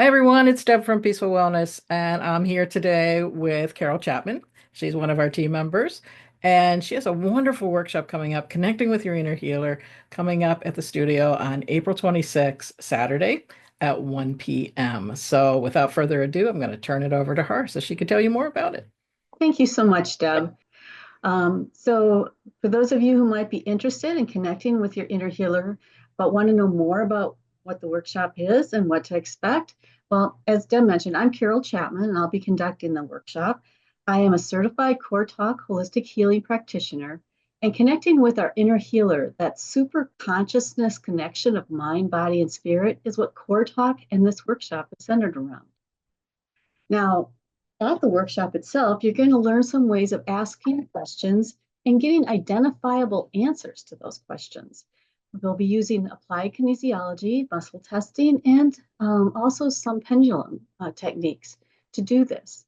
Hi everyone, it's Deb from Peaceful Wellness, and I'm here today with Carol Chapman. She's one of our team members, and she has a wonderful workshop coming up, Connecting with Your Inner Healer, coming up at the studio on April 26th, Saturday at 1 p.m. So without further ado, I'm going to turn it over to her so she can tell you more about it. Thank you so much, Deb. So, for those of you who might be interested in connecting with your inner healer, but want to know more about what the workshop is and what to expect, well, as Deb mentioned, I'm Carol Chapman and I'll be conducting the workshop. I am a certified CoreTalk holistic healing practitioner, and connecting with our inner healer, that super consciousness connection of mind, body, and spirit, is what CoreTalk and this workshop is centered around. Now, at the workshop itself, you're going to learn some ways of asking questions and getting identifiable answers to those questions. We'll be using applied kinesiology, muscle testing, and also some pendulum techniques to do this.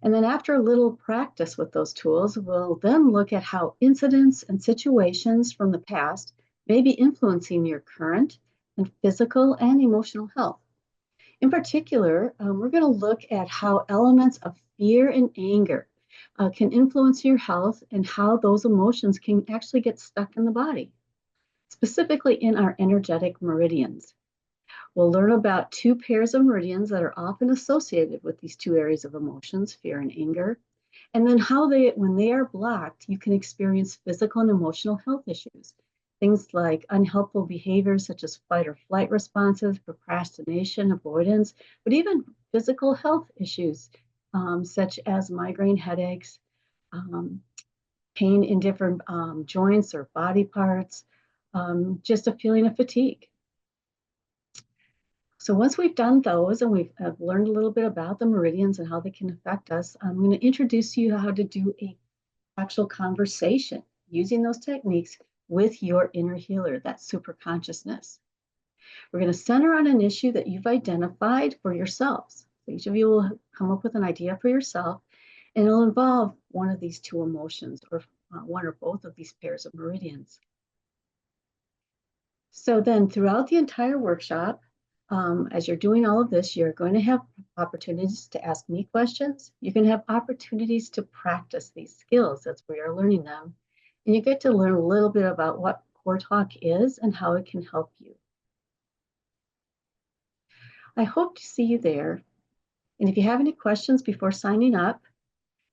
And then after a little practice with those tools, we'll then look at how incidents and situations from the past may be influencing your current and physical and emotional health. In particular, we're going to look at how elements of fear and anger can influence your health and how those emotions can actually get stuck in the body, specifically in our energetic meridians. We'll learn about two pairs of meridians that are often associated with these two areas of emotions, fear and anger, and then how when they are blocked, you can experience physical and emotional health issues. Things like unhelpful behaviors such as fight or flight responses, procrastination, avoidance, but even physical health issues such as migraine headaches, um, pain in different joints or body parts, just a feeling of fatigue. So once we've done those and we've learned a little bit about the meridians and how they can affect us, I'm going to introduce you how to do a actual conversation using those techniques with your inner healer, that super consciousness. We're going to center on an issue that you've identified for yourselves. So each of you will come up with an idea for yourself, and it'll involve one of these two emotions or one or both of these pairs of meridians. So then throughout the entire workshop, as you're doing all of this, you're going to have opportunities to ask me questions. You can have opportunities to practice these skills as we are learning them. And you get to learn a little bit about what Core Talk is and how it can help you. I hope to see you there. And if you have any questions before signing up,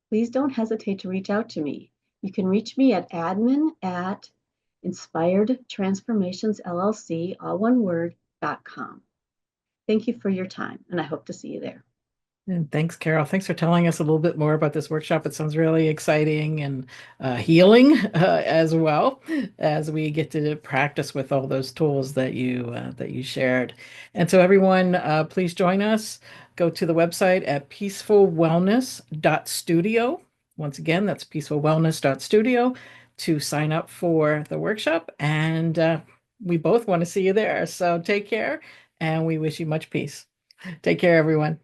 please don't hesitate to reach out to me. You can reach me at admin@inspiredtransformationsllc, all one word.com. Thank you for your time, and I hope to see you there. And thanks, Carol. Thanks for telling us a little bit more about this workshop. It sounds really exciting and healing as well as we get to practice with all those tools that you shared. And so, everyone, please join us. Go to the website at peacefulwellness.studio. Once again, that's peacefulwellness.studio to sign up for the workshop. And we both want to see you there. So take care, and we wish you much peace. Take care, everyone.